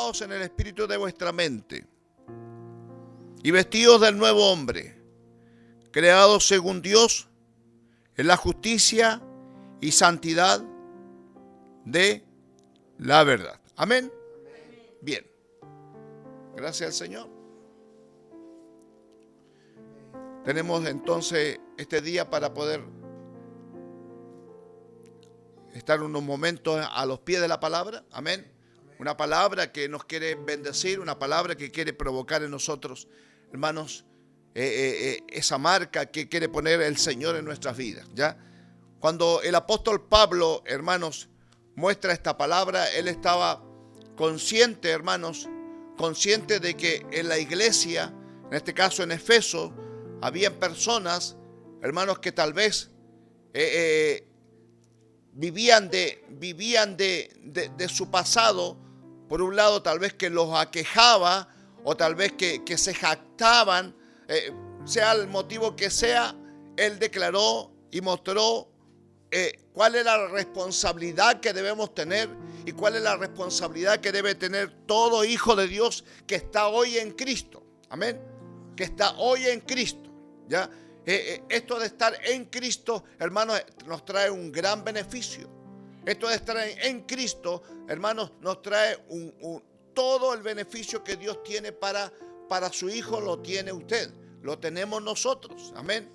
renovados en el espíritu de vuestra mente y vestidos del nuevo hombre, creados según Dios en la justicia y santidad de la verdad. Amén. Bien. Gracias al Señor. Tenemos entonces este día para poder estar unos momentos a los pies de la palabra. Amén. Una palabra que nos quiere bendecir, una palabra que quiere provocar en nosotros, hermanos, esa marca que quiere poner el Señor en nuestras vidas, ¿ya? Cuando el apóstol Pablo, hermanos, muestra esta palabra, él estaba consciente, hermanos, consciente de que en la iglesia, en este caso en Efeso, había personas, hermanos, que tal vez vivían de su pasado. Por un lado, tal vez que los aquejaba, o tal vez que se jactaban, sea el motivo que sea, él declaró y mostró cuál es la responsabilidad que debemos tener y cuál es la responsabilidad que debe tener todo hijo de Dios que está hoy en Cristo. Amén. Que está hoy en Cristo. ¿Ya? Esto de estar en Cristo, hermanos, nos trae un gran beneficio. Esto de estar en Cristo, hermanos, nos trae todo el beneficio que Dios tiene para su Hijo, lo tiene usted, lo tenemos nosotros. Amén.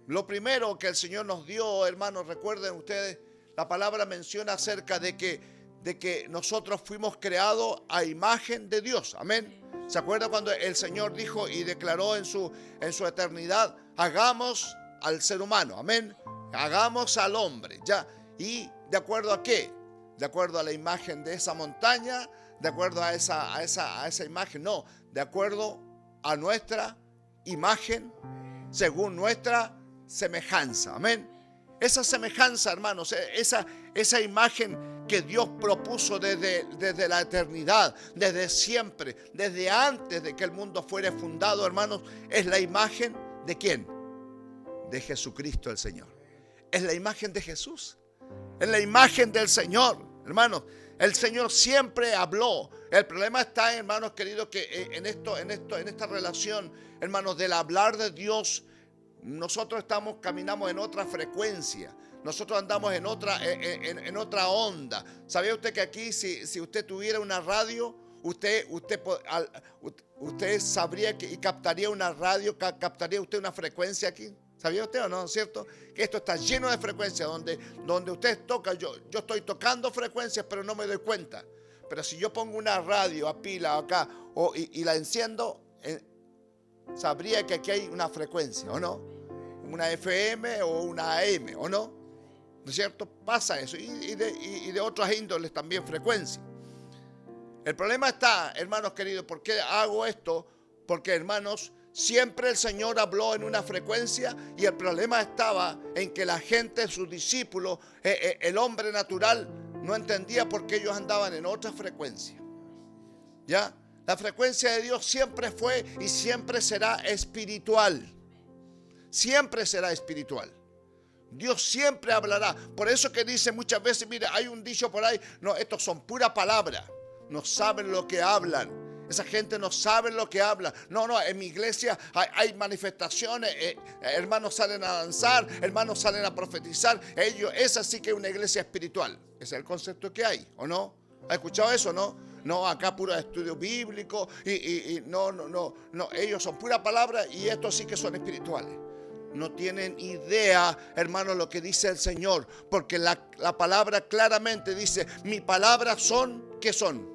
Lo primero que el Señor nos dio, hermanos, recuerden ustedes, la palabra menciona acerca de que nosotros fuimos creados a imagen de Dios. Amén. ¿Se acuerda cuando el Señor dijo y declaró en su eternidad, hagamos al ser humano? Amén. Hagamos al hombre. ¿Ya? ¿Y de acuerdo a qué? ¿De acuerdo a la imagen de esa montaña? ¿De acuerdo a esa imagen? No, de acuerdo a nuestra imagen, según nuestra semejanza. Amén. Esa semejanza, hermanos, esa imagen que Dios propuso desde la eternidad, desde siempre, desde antes de que el mundo fuera fundado, hermanos, es la imagen ¿de quién? De Jesucristo el Señor. Es la imagen de Jesús. Es la imagen del Señor, hermanos. El Señor siempre habló. El problema está, hermanos queridos, que en esta relación, hermanos, del hablar de Dios, nosotros caminamos en otra frecuencia. Nosotros andamos en otra onda. ¿Sabía usted que aquí, si usted tuviera una radio, usted sabría y captaría una radio, captaría usted una frecuencia aquí? ¿Sabía usted o no? ¿Cierto? Que esto está lleno de frecuencias donde usted toca. Yo estoy tocando frecuencias, pero no me doy cuenta. Pero si yo pongo una radio a pila acá y la enciendo, sabría que aquí hay una frecuencia, ¿o no? Una FM o una AM, ¿o no? ¿No es cierto? Pasa eso. Y de otras índoles también frecuencia. El problema está, hermanos queridos, ¿por qué hago esto? Porque, hermanos, siempre el Señor habló en una frecuencia y el problema estaba en que la gente, sus discípulos, el hombre natural, no entendía por qué ellos andaban en otra frecuencia. ¿Ya? La frecuencia de Dios siempre fue y siempre será espiritual. Siempre será espiritual. Dios siempre hablará. Por eso que dice muchas veces, mire, hay un dicho por ahí, no, estos son pura palabra. No saben lo que hablan. Esa gente no sabe lo que habla. No, en mi iglesia hay manifestaciones. Hermanos salen a danzar, hermanos salen a profetizar. Esa sí que es una iglesia espiritual. Ese es el concepto que hay, ¿o no? ¿Ha escuchado eso, no? No, acá puro estudio bíblico. No. Ellos son pura palabra y estos sí que son espirituales. No tienen idea, hermanos, lo que dice el Señor. Porque la palabra claramente dice, mi palabra son, ¿qué son?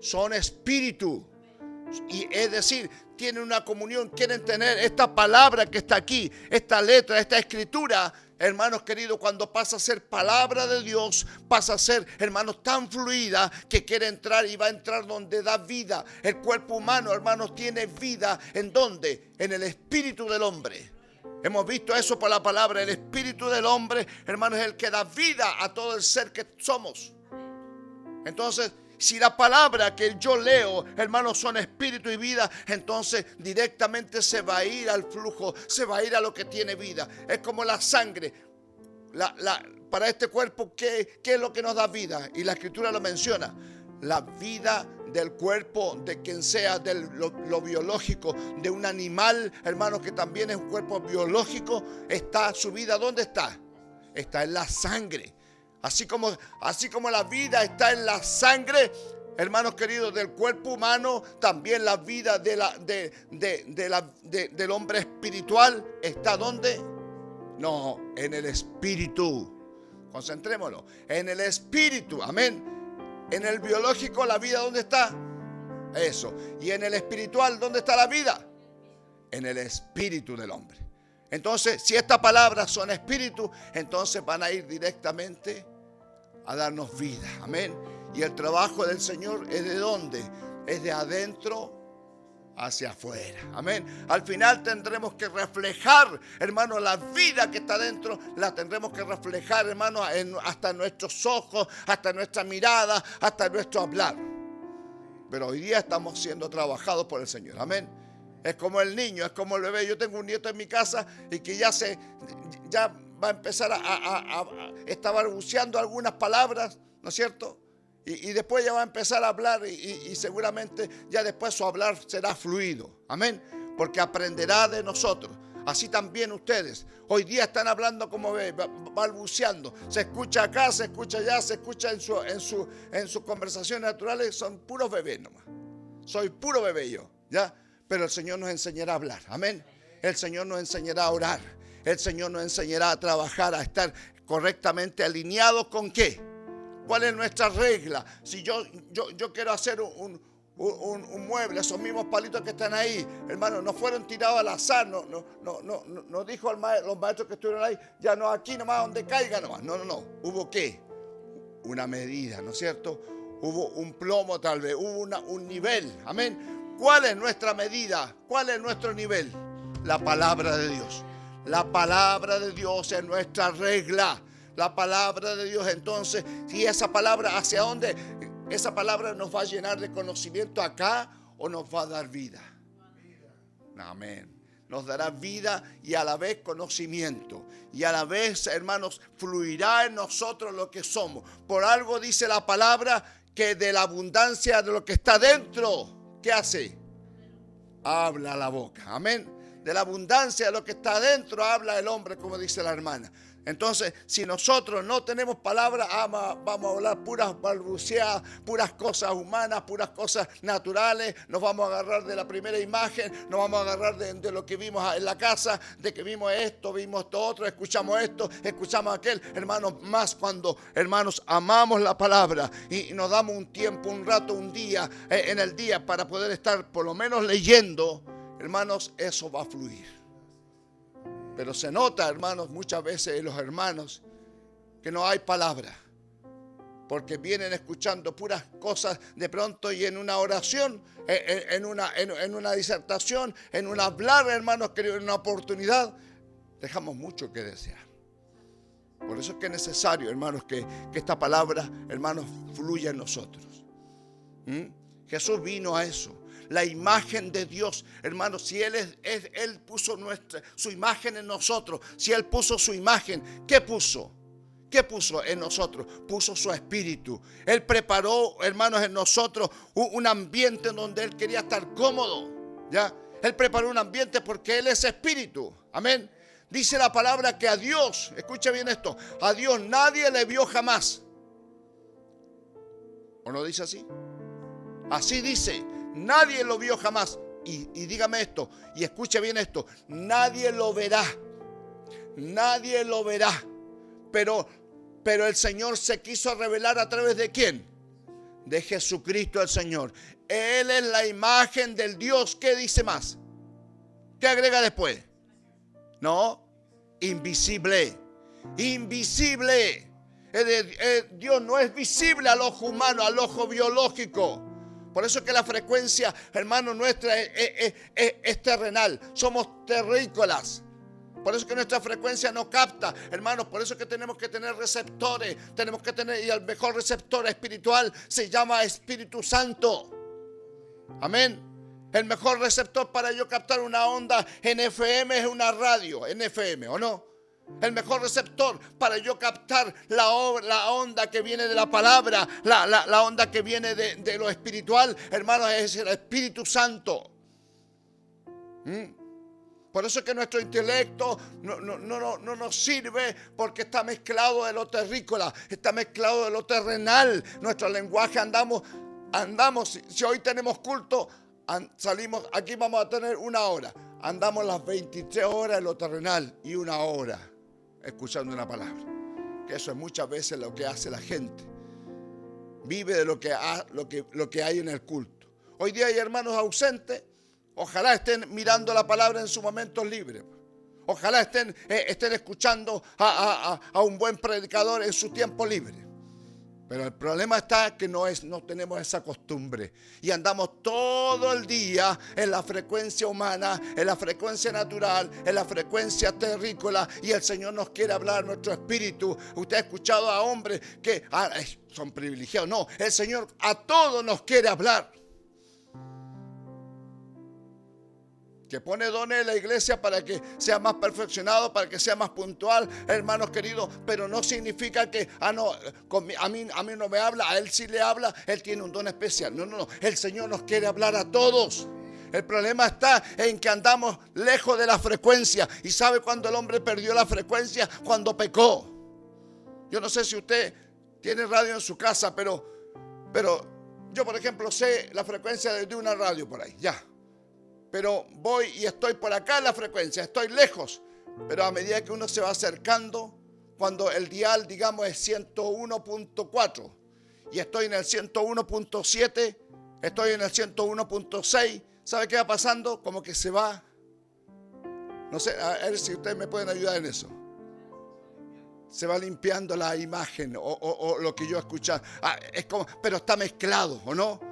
Son espíritu. Y es decir, tienen una comunión, quieren tener esta palabra que está aquí, esta letra, esta escritura, hermanos queridos, cuando pasa a ser palabra de Dios, pasa a ser, hermanos, tan fluida que quiere entrar y va a entrar donde da vida. El cuerpo humano, hermanos, tiene vida. ¿En dónde? En el espíritu del hombre. Hemos visto eso por la palabra. El espíritu del hombre, hermanos, es el que da vida a todo el ser que somos. Entonces, si la palabra que yo leo, hermanos, son espíritu y vida, entonces directamente se va a ir al flujo, se va a ir a lo que tiene vida. Es como la sangre. Para este cuerpo, ¿qué es lo que nos da vida? Y la Escritura lo menciona. la vida del cuerpo de quien sea, de lo biológico, de un animal, hermanos, que también es un cuerpo biológico, está su vida, ¿dónde está? Está en la sangre. Así como la vida está en la sangre, hermanos queridos, del cuerpo humano, también la vida del hombre espiritual está ¿dónde? No, en el espíritu. Concentrémonos, en el espíritu, amén. En el biológico, la vida, ¿dónde está? Eso. Y en el espiritual, ¿dónde está la vida? En el espíritu del hombre. Entonces, si estas palabras son espíritu, entonces van a ir directamente a darnos vida. Amén. Y el trabajo del Señor es ¿de dónde? Es de adentro hacia afuera. Amén. Al final tendremos que reflejar, hermano, la vida que está dentro, la tendremos que reflejar, hermano, hasta nuestros ojos, hasta nuestra mirada, hasta nuestro hablar. Pero hoy día estamos siendo trabajados por el Señor. Amén. Es como el niño, es como el bebé. Yo tengo un nieto en mi casa y que ya va a empezar a estar balbuceando algunas palabras, ¿no es cierto? Y después ya va a empezar a hablar y seguramente ya después su hablar será fluido. Amén. Porque aprenderá de nosotros. Así también ustedes. Hoy día están hablando como balbuceando. Se escucha acá, se escucha allá, se escucha en sus conversaciones naturales. Son puros bebés nomás. Soy puro bebé yo, ¿ya? Pero el Señor nos enseñará a hablar. Amén. El Señor nos enseñará a orar. El Señor nos enseñará a trabajar, a estar correctamente alineados ¿con qué? ¿Cuál es nuestra regla? Si yo quiero hacer un mueble, esos mismos palitos que están ahí, hermano, no fueron tirados al azar, no dijo los maestros que estuvieron ahí, ya no aquí nomás donde caiga nomás. No. ¿Hubo qué? Una medida, ¿no es cierto? Hubo un plomo tal vez, hubo un nivel. Amén. ¿Cuál es nuestra medida? ¿Cuál es nuestro nivel? La palabra de Dios. La palabra de Dios es nuestra regla. La palabra de Dios, entonces, si esa palabra, ¿hacia dónde? Esa palabra nos va a llenar de conocimiento acá o nos va a dar vida. Amén. Nos dará vida y a la vez conocimiento. Y a la vez, hermanos, fluirá en nosotros lo que somos. Por algo dice la palabra que de la abundancia de lo que está dentro, ¿qué hace? Habla la boca. Amén. De la abundancia de lo que está adentro habla el hombre, como dice la hermana. Entonces, si nosotros no tenemos palabra, vamos a hablar puras balbuceadas, puras cosas humanas, puras cosas naturales. Nos vamos a agarrar de la primera imagen, nos vamos a agarrar de lo que vimos en la casa, de que vimos esto otro, escuchamos esto, escuchamos aquel. Hermanos, más cuando, hermanos, amamos la palabra y nos damos un tiempo, un rato, un día, en el día para poder estar por lo menos leyendo, hermanos, eso va a fluir. Pero se nota, hermanos, muchas veces en los hermanos que no hay palabra. Porque vienen escuchando puras cosas de pronto y en una oración, en una disertación, en un hablar, hermanos, en una oportunidad, dejamos mucho que desear. Por eso es que es necesario, hermanos, que esta palabra, hermanos, fluya en nosotros. Jesús vino a eso. La imagen de Dios, hermanos, si Él puso su imagen en nosotros, si Él puso su imagen, ¿qué puso? ¿Qué puso en nosotros? Puso su espíritu. Él preparó, hermanos, en nosotros un ambiente en donde Él quería estar cómodo, ¿ya? Él preparó un ambiente porque Él es espíritu, amén. Dice la palabra que a Dios, escucha bien esto, a Dios nadie le vio jamás. ¿O no dice así? Así dice. Nadie lo vio jamás. Y dígame esto, y escuche bien esto. Nadie lo verá. Nadie lo verá. Pero el Señor se quiso revelar a través de ¿quién? De Jesucristo el Señor. Él es la imagen del Dios. ¿Qué dice más? ¿Qué agrega después? No, invisible. Invisible. Dios no es visible al ojo humano, al ojo biológico. Por eso es que la frecuencia, hermano, nuestra es terrenal. Somos terrícolas. Por eso es que nuestra frecuencia no capta, hermanos. Por eso es que tenemos que tener receptores. Y el mejor receptor espiritual se llama Espíritu Santo. Amén. El mejor receptor para yo captar una onda en FM es una radio, en FM, ¿o no? El mejor receptor para yo captar la onda que viene de la palabra, la onda que viene de lo espiritual, hermanos, es el Espíritu Santo. Por eso es que nuestro intelecto no nos sirve, porque está mezclado de lo terrícola, está mezclado de lo terrenal. Nuestro lenguaje andamos. Si hoy tenemos culto, salimos, aquí vamos a tener 1 hora. Andamos las 23 horas en lo terrenal y 1 hora escuchando una palabra. Que eso es muchas veces lo que hace la gente. Vive de lo que hay en el culto. Hoy día hay hermanos ausentes. Ojalá estén mirando la palabra en sus momentos libres. Ojalá estén escuchando a un buen predicador en su tiempo libre. Pero el problema está que no tenemos esa costumbre. Y andamos todo el día en la frecuencia humana, en la frecuencia natural, en la frecuencia terrícola. Y el Señor nos quiere hablar nuestro espíritu. Usted ha escuchado a hombres que son privilegiados. No, el Señor a todos nos quiere hablar. Que pone dones en la iglesia para que sea más perfeccionado, para que sea más puntual, hermanos queridos, pero no significa que a mí no me habla, a él sí le habla, él tiene un don especial. No, el Señor nos quiere hablar a todos. El problema está en que andamos lejos de la frecuencia. ¿Y sabe cuándo el hombre perdió la frecuencia? Cuando pecó. Yo no sé si usted tiene radio en su casa, pero yo, por ejemplo, sé la frecuencia de una radio por ahí, ya. Pero voy y estoy por acá en la frecuencia, estoy lejos. Pero a medida que uno se va acercando, cuando el dial, digamos, es 101.4 y estoy en el 101.7, estoy en el 101.6, ¿sabe qué va pasando? Como que se va. No sé, a ver si ustedes me pueden ayudar en eso. Se va limpiando la imagen o lo que yo escucho. Es como, pero está mezclado, ¿o no?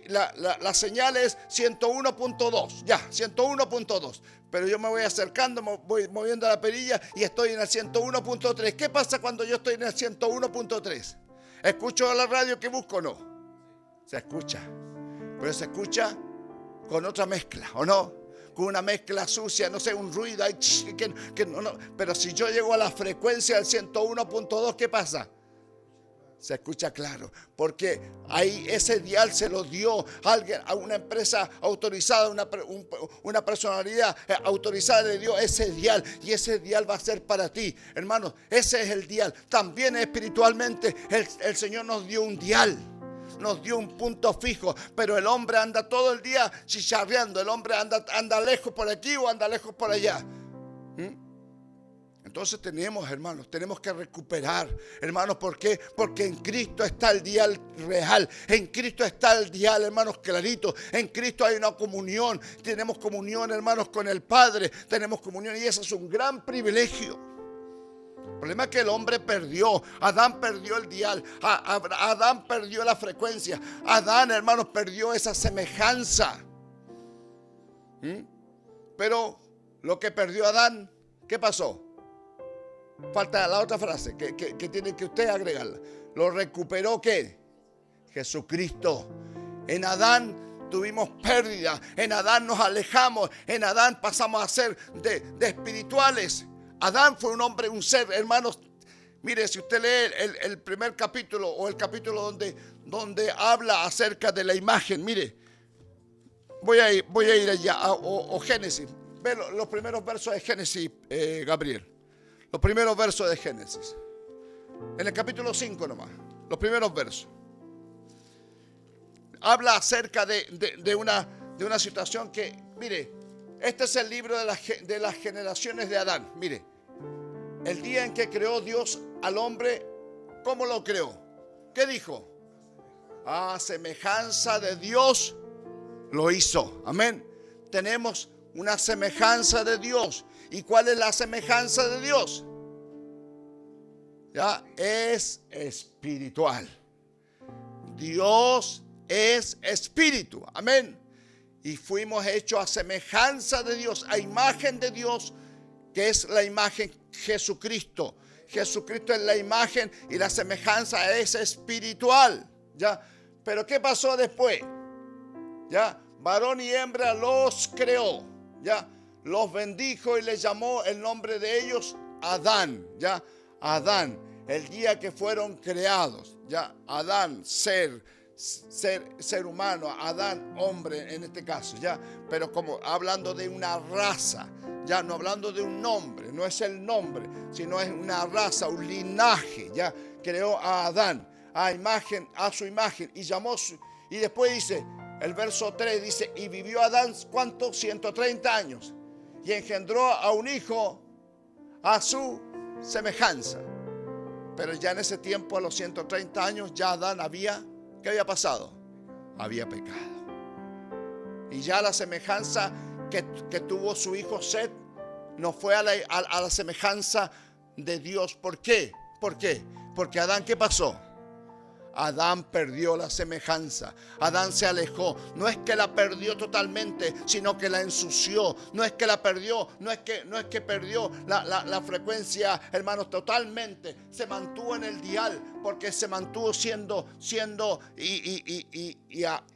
La señal es 101.2, ya, 101.2. Pero yo me voy acercando, me voy moviendo la perilla y estoy en el 101.3. ¿Qué pasa cuando yo estoy en el 101.3? ¿Escucho la radio que busco o no? Se escucha, pero se escucha con otra mezcla, ¿o no? Con una mezcla sucia, no sé, un ruido ahí, no. Pero si yo llego a la frecuencia del 101.2, ¿qué pasa? Se escucha claro, porque ahí ese dial se lo dio alguien, a una empresa autorizada, una personalidad autorizada le dio ese dial, y ese dial va a ser para ti, hermanos. Ese es el dial. También espiritualmente el Señor nos dio un dial, nos dio un punto fijo, pero el hombre anda todo el día chicharreando, el hombre anda lejos por aquí o anda lejos por allá. Entonces tenemos que recuperar, hermanos. ¿Por qué? Porque en Cristo está el dial real. En Cristo está el dial, hermanos, clarito. En Cristo hay una comunión. Tenemos comunión, hermanos, con el Padre. Tenemos comunión y eso es un gran privilegio. El problema es que el hombre perdió. Adán perdió el dial. Adán perdió la frecuencia. Adán, hermanos, perdió esa semejanza. Pero lo que perdió Adán, ¿qué pasó? Falta la otra frase que tiene que usted agregarla. ¿Lo recuperó qué? Jesucristo. En Adán tuvimos pérdida. En Adán nos alejamos. En Adán pasamos a ser de espirituales. Adán fue un hombre, un ser, hermanos. Mire, si usted lee el primer capítulo o el capítulo donde habla acerca de la imagen, mire, voy a ir allá, o Génesis. Ve los primeros versos de Génesis, Gabriel. Los primeros versos de Génesis. En el capítulo 5 nomás. Los primeros versos. Habla acerca de una situación que, mire, este es el libro de las generaciones de Adán. Mire, el día en que creó Dios al hombre, ¿cómo lo creó? ¿Qué dijo? A semejanza de Dios lo hizo. Amén. Tenemos una semejanza de Dios. ¿Y cuál es la semejanza de Dios? Ya, es espiritual. Dios es espíritu. Amén. Y fuimos hechos a semejanza de Dios, a imagen de Dios, que es la imagen Jesucristo. Jesucristo es la imagen y la semejanza es espiritual. ¿Ya? Pero ¿qué pasó después? ¿Ya? Varón y hembra los creó. ¿Ya? los bendijo y les llamó el nombre de ellos Adán, ¿ya? Adán, el día que fueron creados, ¿ya? Adán, ser humano, Adán, hombre en este caso, ¿ya? Pero como hablando de una raza, ya no hablando de un nombre, no es el nombre, sino es una raza, un linaje, ¿ya? Creó a Adán a su imagen y llamó y después dice, el verso 3 dice, y vivió Adán, ¿cuánto? 130 años. Y engendró a un hijo a su semejanza. Pero ya en ese tiempo, a los 130 años, ya Adán ¿qué había pasado? Había pecado. Y ya la semejanza que tuvo su hijo Set no fue a la semejanza de Dios. ¿Por qué? ¿Por qué? Porque Adán, ¿qué pasó? Adán perdió la semejanza. Adán se alejó. No es que la perdió totalmente, sino que la ensució. No es que la perdió, no es que perdió la frecuencia, hermanos, totalmente. Se mantuvo en el dial, porque se mantuvo siendo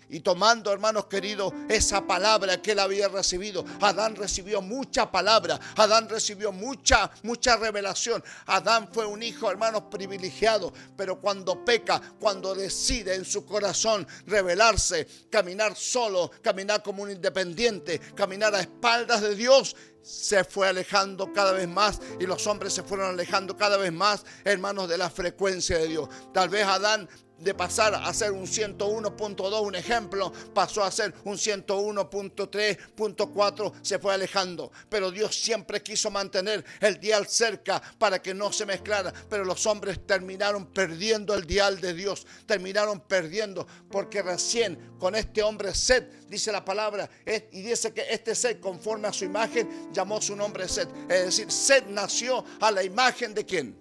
y tomando, hermanos queridos, esa palabra que él había recibido. Adán recibió mucha palabra. Adán recibió mucha revelación. Adán fue un hijo, hermanos, privilegiado. Pero cuando peca, cuando decide en su corazón rebelarse, caminar solo, caminar como un independiente, caminar a espaldas de Dios, se fue alejando cada vez más y los hombres se fueron alejando cada vez más, hermanos, de la frecuencia de Dios. Tal vez Adán, de pasar a ser un 101.2, un ejemplo, pasó a ser un 101.3.4, se fue alejando. Pero Dios siempre quiso mantener el dial cerca para que no se mezclara. Pero los hombres terminaron perdiendo el dial de Dios, terminaron perdiendo, porque recién con este hombre Set, dice la palabra, y dice que este Set, conforme a su imagen, llamó su nombre Set. Es decir, Set nació a la imagen ¿de quién?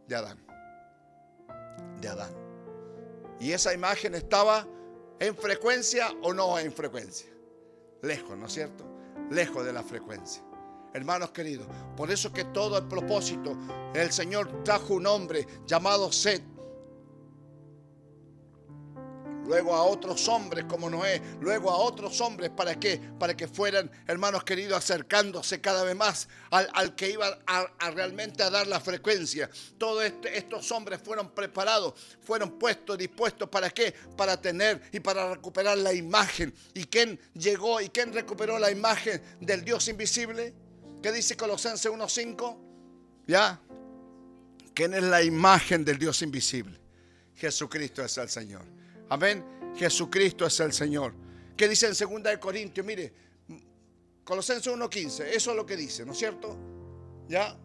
De Adán. De Adán. Y esa imagen estaba en frecuencia o no en frecuencia. Lejos, ¿no es cierto? Lejos de la frecuencia. Hermanos queridos, por eso que todo el propósito, el Señor trajo un hombre llamado Set. Luego a otros hombres como Noé, luego a otros hombres, ¿para qué? Para que fueran, hermanos queridos, acercándose cada vez más al que iba a realmente a dar la frecuencia. Todos estos hombres fueron preparados, fueron puestos, dispuestos, ¿para qué? Para tener y para recuperar la imagen. ¿Y quién llegó y quién recuperó la imagen del Dios invisible? ¿Qué dice Colosenses 1:5? ¿Ya? ¿Quién es la imagen del Dios invisible? Jesucristo es el Señor. Amén. Jesucristo es el Señor. ¿Qué dice en 2 de Corintios? Mire, Colosenses 1:15. Eso es lo que dice, ¿no es cierto? ¿Ya?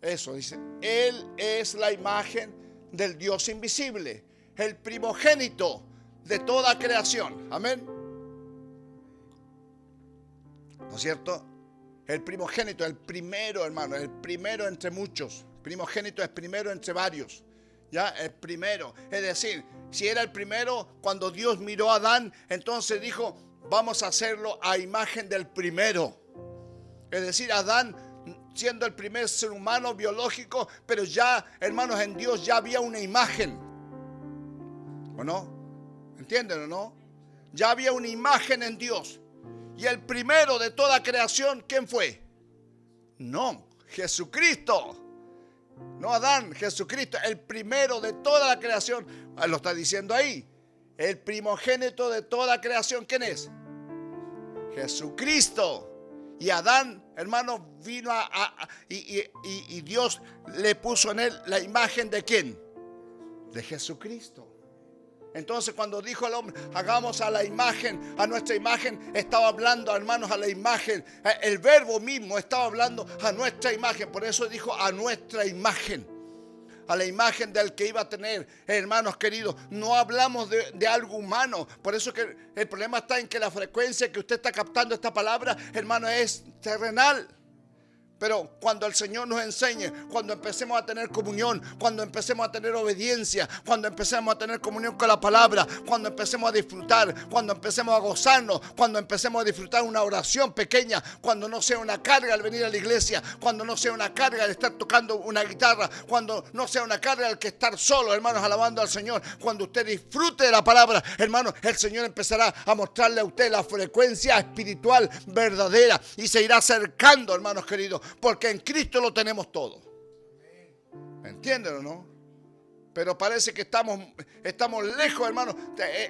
Eso dice. Él es la imagen del Dios invisible, el primogénito de toda creación. Amén. ¿No es cierto? El primogénito, el primero, hermano, el primero entre muchos. Primogénito es primero entre varios. Ya, el primero. Es decir, si era el primero, cuando Dios miró a Adán, entonces dijo, vamos a hacerlo a imagen del primero. Es decir, Adán siendo el primer ser humano biológico, pero ya, hermanos, en Dios ya había una imagen. ¿O no? ¿Entienden o no? Ya había una imagen en Dios. Y el primero de toda creación, ¿quién fue? No, Jesucristo. No Adán, Jesucristo, el primero de toda la creación. Lo está diciendo ahí. El primogénito de toda creación, ¿quién es? Jesucristo. Y Adán, hermano, vino y Dios le puso en él la imagen ¿de quién? De Jesucristo. Entonces cuando dijo al hombre, hagamos a la imagen, a nuestra imagen, estaba hablando, hermanos, a la imagen. El verbo mismo estaba hablando a nuestra imagen. Por eso dijo a nuestra imagen. A la imagen del que iba a tener, hermanos queridos. No hablamos de algo humano. Por eso que el problema está en que la frecuencia que usted está captando esta palabra, hermano, es terrenal. Pero cuando el Señor nos enseñe, cuando empecemos a tener comunión, cuando empecemos a tener obediencia, cuando empecemos a tener comunión con la palabra, cuando empecemos a disfrutar, cuando empecemos a gozarnos, cuando empecemos a disfrutar una oración pequeña, cuando no sea una carga al venir a la iglesia, cuando no sea una carga al estar tocando una guitarra, cuando no sea una carga al que estar solo, hermanos, alabando al Señor, cuando usted disfrute de la palabra, hermanos, el Señor empezará a mostrarle a usted la frecuencia espiritual verdadera y se irá acercando, hermanos queridos, porque en Cristo lo tenemos todo. ¿Me entienden o no? Pero parece que estamos lejos, hermanos.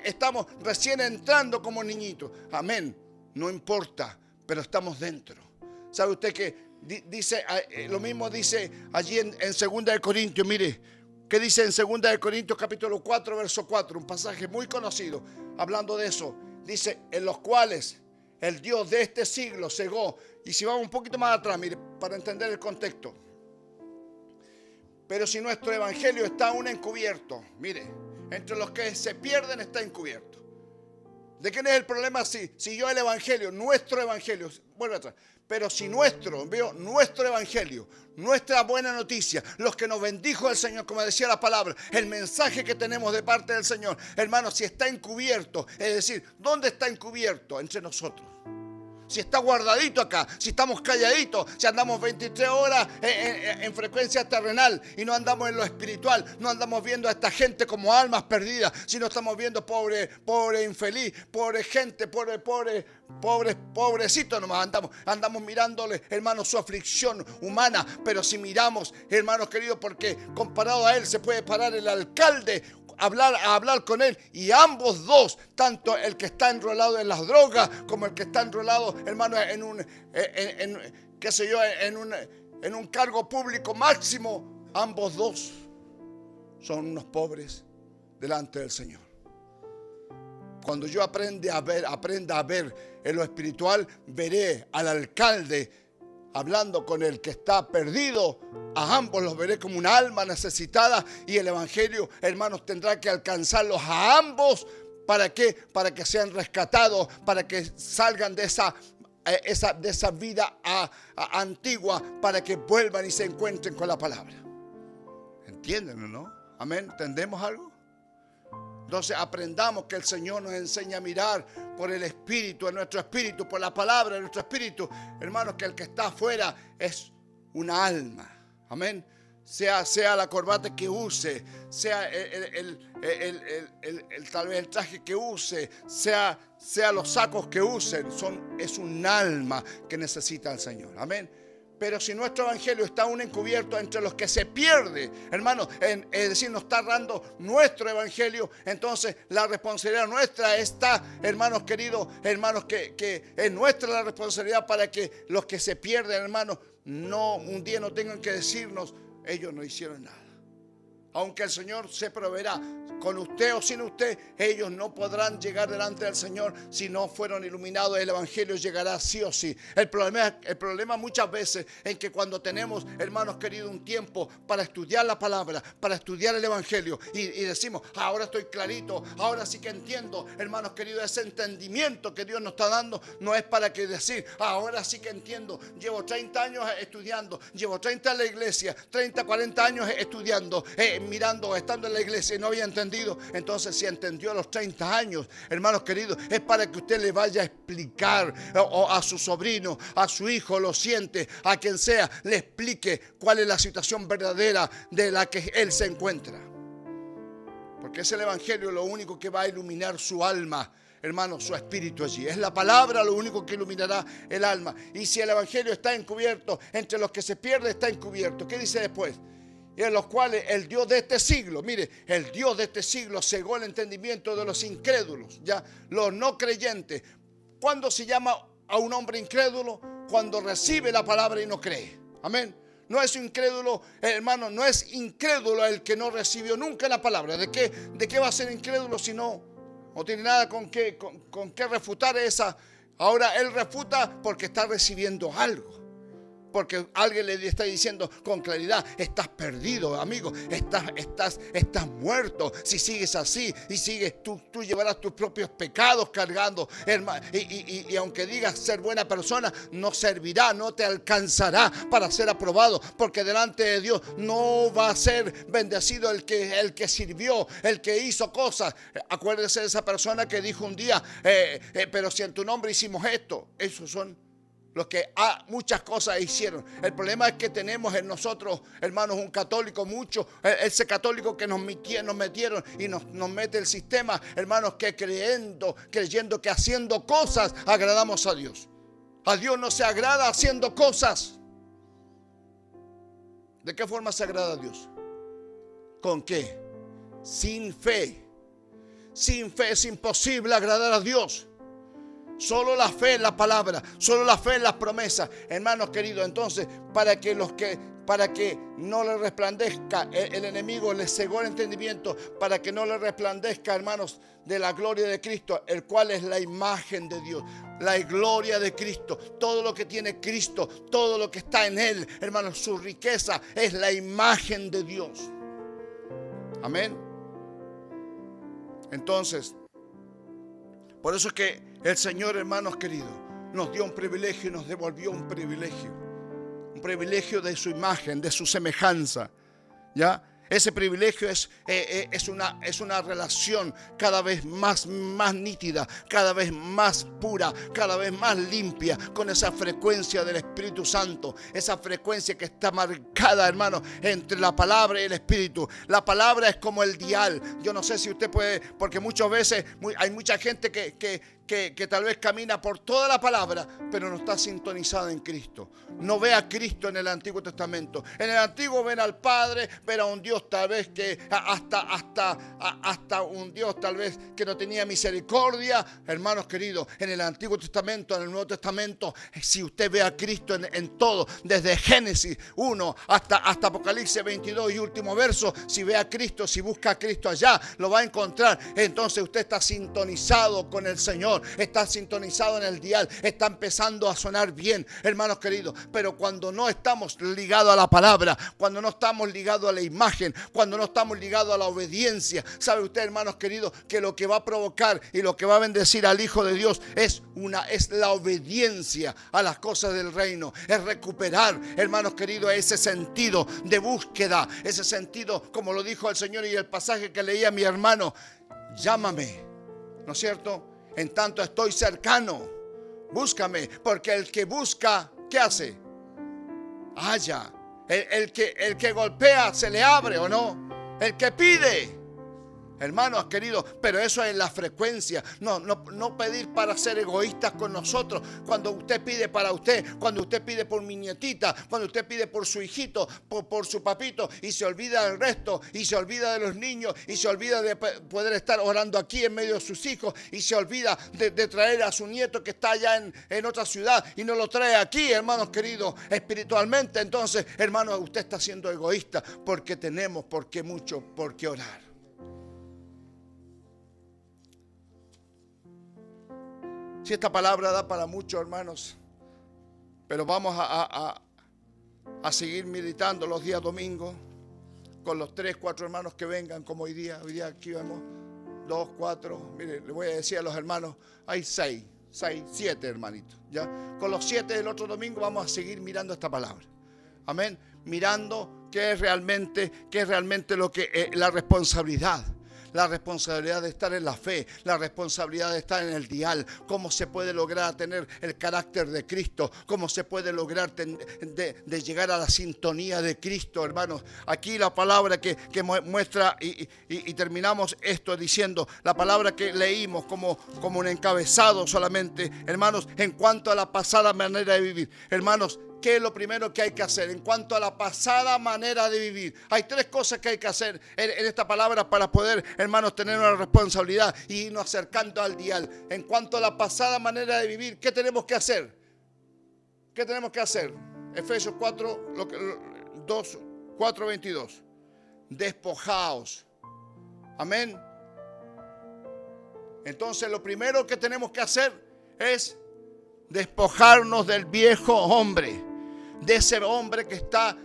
Estamos recién entrando como niñitos. Amén. No importa, pero estamos dentro. ¿Sabe usted que dice lo mismo dice allí en 2 de Corintios? Mire, ¿qué dice en 2 de Corintios capítulo 4, verso 4? Un pasaje muy conocido, hablando de eso. Dice, en los cuales el Dios de este siglo cegó. Y si vamos un poquito más atrás, mire, para entender el contexto. Pero si nuestro evangelio está aún encubierto, mire, entre los que se pierden está encubierto. ¿De quién es el problema? Si yo el evangelio, nuestro evangelio, vuelve atrás. Pero si nuestro evangelio, nuestra buena noticia, los que nos bendijo el Señor, como decía la palabra, el mensaje que tenemos de parte del Señor, hermanos, si está encubierto, es decir, ¿dónde está encubierto? Entre nosotros. Si está guardadito acá, si estamos calladitos, si andamos 23 horas en frecuencia terrenal y no andamos en lo espiritual, no andamos viendo a esta gente como almas perdidas, sino estamos viendo pobre infeliz, pobre gente, pobrecito nomás andamos mirándole, hermanos, su aflicción humana. Pero si miramos, hermanos queridos, porque comparado a él se puede parar el alcalde a hablar con él, y ambos dos, tanto el que está enrolado en las drogas como el que está enrolado, hermano, en un cargo público máximo, ambos dos son unos pobres delante del Señor. Cuando yo aprenda a ver en lo espiritual, veré al alcalde hablando con el que está perdido. A ambos los veré como una alma necesitada, y el evangelio, hermanos, tendrá que alcanzarlos a ambos. ¿Para qué? Para que sean rescatados, para que salgan de esa vida antigua, para que vuelvan y se encuentren con la palabra. ¿Entienden o no? Amén. ¿Entendemos algo? Entonces aprendamos que el Señor nos enseña a mirar por el Espíritu, en nuestro espíritu, por la palabra en nuestro espíritu. Hermanos, que el que está afuera es una alma. Amén. Sea la corbata que use, sea tal vez el traje que use, sea los sacos que usen, es un alma que necesita al Señor. Amén. Pero si nuestro evangelio está aún encubierto entre los que se pierde, hermanos, es decir, nos está dando nuestro evangelio, entonces la responsabilidad nuestra está, hermanos queridos, hermanos, que es nuestra la responsabilidad para que los que se pierden, hermanos, un día no tengan que decirnos, ellos no hicieron nada. Aunque el Señor se proveerá, con usted o sin usted, ellos no podrán llegar delante del Señor si no fueron iluminados. El evangelio llegará sí o sí. El problema muchas veces en que cuando tenemos, hermanos queridos, un tiempo para estudiar la palabra, para estudiar el evangelio, y decimos, ahora estoy clarito, ahora sí que entiendo, hermanos queridos, ese entendimiento que Dios nos está dando no es para que decir, ahora sí que entiendo, llevo 30 años estudiando, llevo 30 en la iglesia, 30, 40 años estudiando, mirando, estando en la iglesia y no había entendido. Entonces, si entendió a los 30 años, hermanos queridos, es para que usted le vaya a explicar o a su sobrino, a su hijo, lo siente, a quien sea, le explique cuál es la situación verdadera de la que él se encuentra. Porque es el evangelio lo único que va a iluminar su alma, hermanos, su espíritu allí. Es la palabra lo único que iluminará el alma. Y si el evangelio está encubierto, entre los que se pierde está encubierto. ¿Qué dice después? Y en los cuales el Dios de este siglo, mire, el Dios de este siglo cegó el entendimiento de los incrédulos, ya, los no creyentes. ¿Cuándo se llama a un hombre incrédulo? Cuando recibe la palabra y no cree. Amén. No es incrédulo, hermano, no es incrédulo el que no recibió nunca la palabra. ¿De qué va a ser incrédulo si no tiene nada con qué refutar esa? Ahora él refuta porque está recibiendo algo. Porque alguien le está diciendo con claridad: estás perdido, amigo, estás muerto. Si sigues así y sigues, tú llevarás tus propios pecados cargando, hermano. Y aunque digas ser buena persona, no servirá, no te alcanzará para ser aprobado, porque delante de Dios no va a ser bendecido el que sirvió, el que hizo cosas. Acuérdese de esa persona que dijo un día: pero si en tu nombre hicimos esto. Esos son los que muchas cosas hicieron. El problema es que tenemos en nosotros, hermanos, un católico ese católico que nos metieron y nos mete el sistema, hermanos, que creyendo que haciendo cosas agradamos a Dios. A Dios no se agrada haciendo cosas. ¿De qué forma se agrada a Dios? ¿Con qué? Sin fe. Sin fe es imposible agradar a Dios. Solo la fe en la palabra, solo la fe en las promesas, hermanos queridos. Entonces, para que no le resplandezca, el enemigo le cegó el entendimiento, para que no le resplandezca, hermanos, de la gloria de Cristo, el cual es la imagen de Dios, la gloria de Cristo. Todo lo que tiene Cristo, todo lo que está en Él, hermanos, su riqueza es la imagen de Dios. Amén. Entonces, por eso es que el Señor, hermanos queridos, nos dio un privilegio y nos devolvió un privilegio de su imagen, de su semejanza, ¿ya? Ese privilegio es una relación cada vez más nítida, cada vez más pura, cada vez más limpia, con esa frecuencia del Espíritu Santo, esa frecuencia que está marcada, hermano, entre la palabra y el Espíritu. La palabra es como el dial. Yo no sé si usted puede, porque muchas veces hay mucha gente que tal vez camina por toda la palabra, pero no está sintonizada en Cristo. No ve a Cristo en el Antiguo Testamento. En el Antiguo ven al Padre, ven a un Dios tal vez que hasta un Dios tal vez que no tenía misericordia. Hermanos queridos, en el Antiguo Testamento, en el Nuevo Testamento, si usted ve a Cristo en todo, desde Génesis 1 hasta Apocalipsis 22 y último verso, si ve a Cristo, si busca a Cristo allá, lo va a encontrar. Entonces usted está sintonizado con el Señor, está sintonizado en el dial, está empezando a sonar bien, hermanos queridos. Pero cuando no estamos ligados a la palabra, cuando no estamos ligados a la imagen, cuando no estamos ligados a la obediencia, ¿sabe usted, hermanos queridos, que lo que va a provocar y lo que va a bendecir al Hijo de Dios es la obediencia a las cosas del reino? Es recuperar, hermanos queridos, ese sentido de búsqueda, ese sentido, como lo dijo el Señor y el pasaje que leía mi hermano: llámame, ¿no es cierto?, en tanto estoy cercano, búscame, porque el que busca, ¿qué hace? Halla. El que golpea, se le abre, ¿o no? El que pide, hermanos queridos, pero eso es la frecuencia. No pedir para ser egoístas con nosotros. Cuando usted pide para usted, cuando usted pide por mi nietita, cuando usted pide por su hijito, por su papito, y se olvida del resto, y se olvida de los niños, y se olvida de poder estar orando aquí en medio de sus hijos, y se olvida de traer a su nieto que está allá en otra ciudad, y no lo trae aquí, hermanos queridos, espiritualmente. Entonces, hermanos, usted está siendo egoísta, porque tenemos por qué orar. Si esta palabra da para mucho, hermanos, pero vamos a seguir meditando los días domingos con los 3, 4 hermanos que vengan, como hoy día aquí vemos 2, 4, mire, le voy a decir a los hermanos, hay 6, 7 hermanitos, ¿ya? Con los 7 del otro domingo vamos a seguir mirando esta palabra, amén, mirando qué es realmente lo que la responsabilidad. La responsabilidad de estar en la fe, la responsabilidad de estar en el dial, cómo se puede lograr tener el carácter de Cristo, cómo se puede lograr de llegar a la sintonía de Cristo, hermanos. Aquí la palabra que muestra, y terminamos esto diciendo, la palabra que leímos como un encabezado solamente, hermanos, en cuanto a la pasada manera de vivir, hermanos. ¿Qué es lo primero que hay que hacer en cuanto a la pasada manera de vivir? Hay 3 cosas que hay que hacer en esta palabra para poder, hermanos, tener una responsabilidad y irnos acercando al dial. En cuanto a la pasada manera de vivir, ¿qué tenemos que hacer? ¿Qué tenemos que hacer? Efesios 4:22. Despojaos. Amén. Entonces, lo primero que tenemos que hacer es despojarnos del viejo hombre. de ese hombre que está